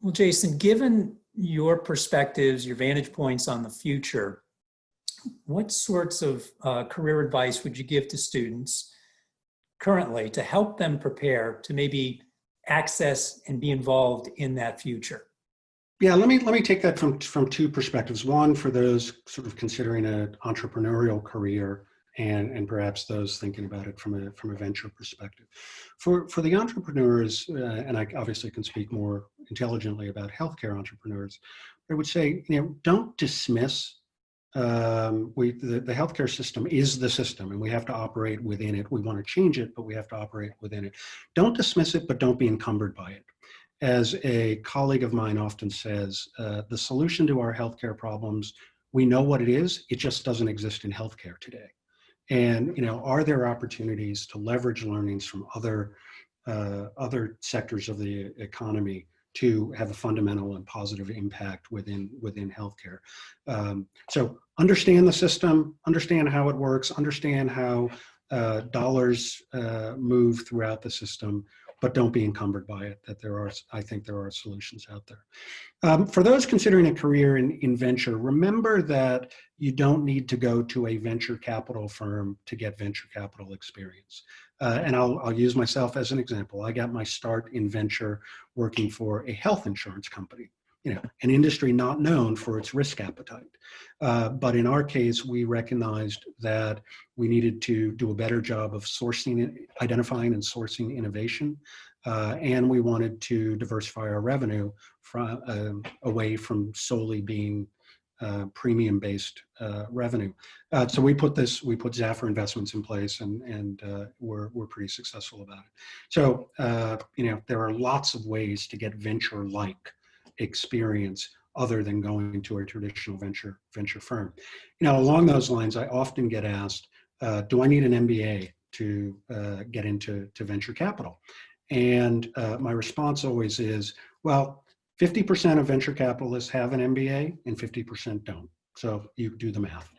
Well, Jason, given your perspectives, your vantage points on the future, what sorts of career advice would you give to students currently to help them prepare to maybe access and be involved in that future? Yeah, let me take that from two perspectives. One, for those sort of considering an entrepreneurial career, and perhaps those thinking about it from a venture perspective. For the entrepreneurs, and I obviously can speak more intelligently about healthcare entrepreneurs, I would say, don't dismiss. The healthcare system is the system, and we have to operate within it. We want to change it, but we have to operate within it. Don't dismiss it, but don't be encumbered by it. As a colleague of mine often says, the solution to our healthcare problems, we know what it is, it just doesn't exist in healthcare today. And are there opportunities to leverage learnings from other sectors of the economy to have a fundamental and positive impact within healthcare? So understand the system, understand how it works, understand how dollars move throughout the system, but don't be encumbered by it. I think there are solutions out there. For those considering a career in venture, remember that you don't need to go to a venture capital firm to get venture capital experience. And I'll use myself as an example. I got my start in venture working for a health insurance company, an industry not known for its risk appetite. But in our case, we recognized that we needed to do a better job of identifying and sourcing innovation. And we wanted to diversify our revenue away from solely being premium-based revenue. So we put Zaffer investments in place, and we're pretty successful about it. So there are lots of ways to get venture-like experience other than going to a traditional venture firm. Along those lines, I often get asked, do I need an MBA to get into venture capital? And my response always is, well, 50% of venture capitalists have an MBA and 50% don't. So you do the math.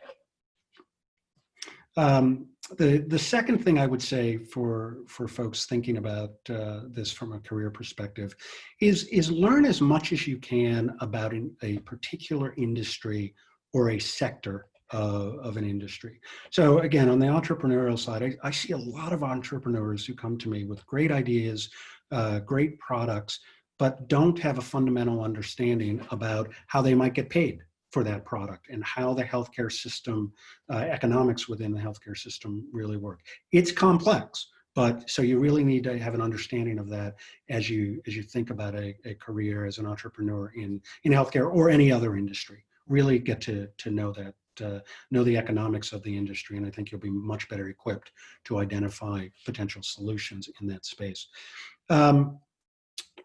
The second thing I would say for folks thinking about this from a career perspective is learn as much as you can about a particular industry or a sector of an industry. So again, on the entrepreneurial side, I see a lot of entrepreneurs who come to me with great ideas, great products, but don't have a fundamental understanding about how they might get paid for that product and how the healthcare system, economics within the healthcare system really work. It's complex, but so you really need to have an understanding of that as you think about a career as an entrepreneur in healthcare or any other industry. Really get to know that, know the economics of the industry, and I think you'll be much better equipped to identify potential solutions in that space.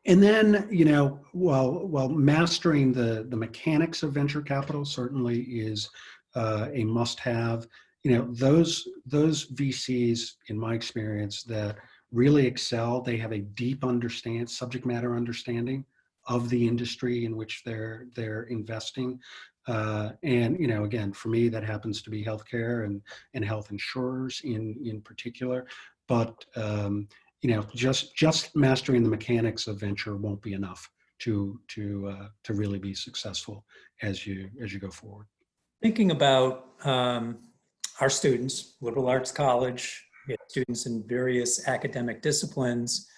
And then, while mastering the mechanics of venture capital certainly is a must-have, those VCs, in my experience, that really excel, they have a deep subject matter understanding of the industry in which they're investing. And again, for me, that happens to be healthcare and health insurers in particular, but just mastering the mechanics of venture won't be enough to really be successful as you go forward. Thinking about our students, liberal arts college, we have students in various academic disciplines,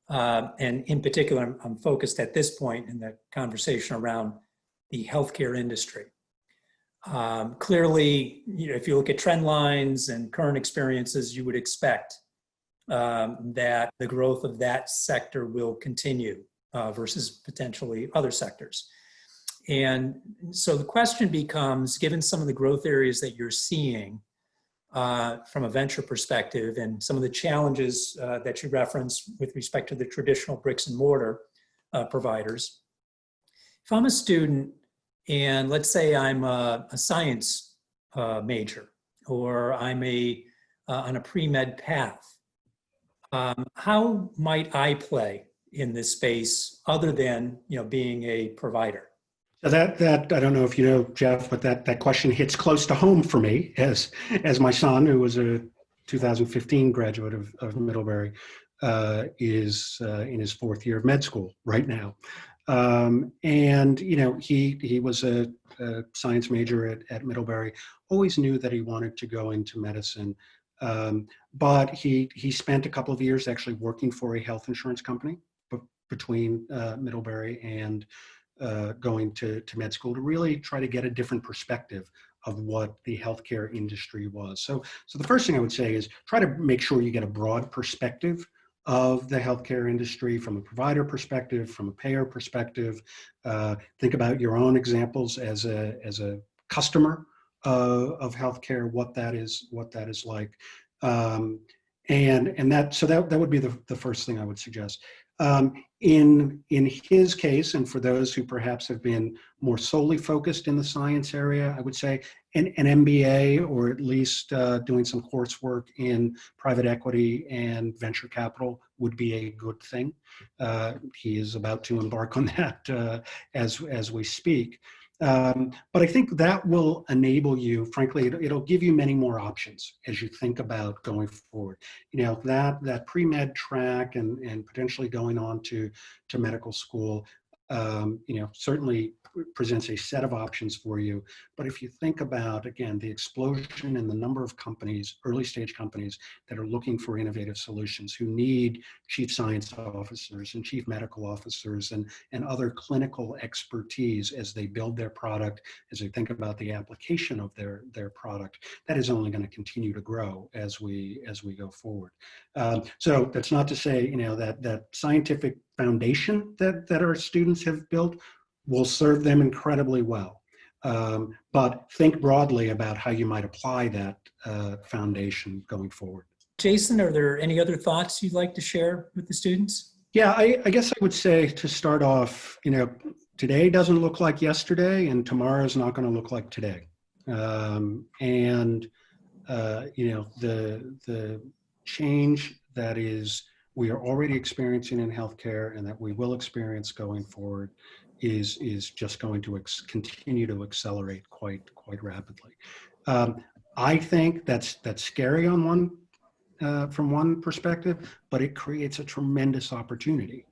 and in particular, I'm focused at this point in the conversation around the healthcare industry. Clearly, if you look at trend lines and current experiences, you would expect that the growth of that sector will continue versus potentially other sectors. And so the question becomes, given some of the growth areas that you're seeing from a venture perspective and some of the challenges that you referenced with respect to the traditional bricks and mortar providers, if I'm a student and let's say I'm a science major, or I'm on a pre-med path, how might I play in this space other than being a provider? So that I don't know if you know, Jeff, but that question hits close to home for me as my son, who was a 2015 graduate of Middlebury, is in his fourth year of med school right now. And, he was a science major at Middlebury, always knew that he wanted to go into medicine. But he spent a couple of years actually working for a health insurance company between Middlebury and going to med school to really try to get a different perspective of what the healthcare industry was. So the first thing I would say is try to make sure you get a broad perspective of the healthcare industry from a provider perspective, from a payer perspective. Think about your own examples as a customer of healthcare, what that is like. And that would be the first thing I would suggest. In his case, and for those who perhaps have been more solely focused in the science area, I would say an MBA, or at least doing some coursework in private equity and venture capital, would be a good thing. He is about to embark on that as we speak. But I think that will enable you, frankly, it'll give you many more options as you think about going forward. That pre-med track and potentially going on to medical school, certainly presents a set of options for you. But if you think about, again, the explosion in the number of companies, early stage companies, that are looking for innovative solutions, who need chief science officers and chief medical officers and other clinical expertise as they build their product, as they think about the application of their product, that is only going to continue to grow as we go forward. So that's not to say, that scientific foundation that our students have built will serve them incredibly well. But think broadly about how you might apply that foundation going forward. Jason, are there any other thoughts you'd like to share with the students? Yeah, I guess I would say, to start off, today doesn't look like yesterday, and tomorrow is not going to look like today. The change that we are already experiencing in healthcare and that we will experience going forward is just going to continue to accelerate quite rapidly. I think that's scary on from one perspective, but it creates a tremendous opportunity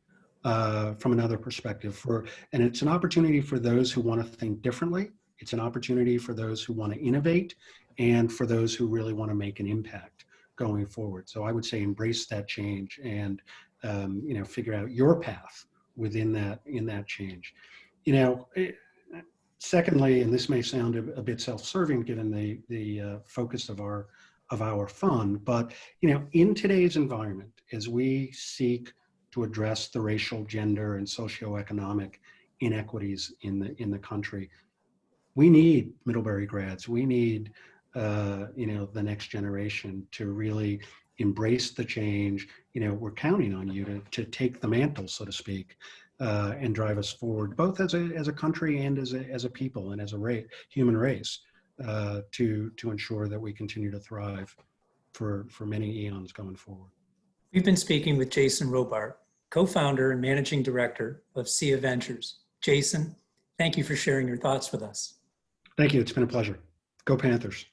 from another perspective. And it's an opportunity for those who want to think differently. It's an opportunity for those who want to innovate, and for those who really want to make an impact going forward. So I would say embrace that change and figure out your path within that change. Secondly, and this may sound a bit self-serving given the focus of our fund, but in today's environment, as we seek to address the racial, gender, and socioeconomic inequities in the country, we need Middlebury grads. We need the next generation to really embrace the change. We're counting on you to take the mantle, so to speak, and drive us forward, both as a country and as a people and as a human race, to ensure that we continue to thrive for many eons going forward. We've been speaking with Jason Robart, co-founder and managing director of SIA Ventures. Jason, thank you for sharing your thoughts with us. Thank you. It's been a pleasure. Go Panthers.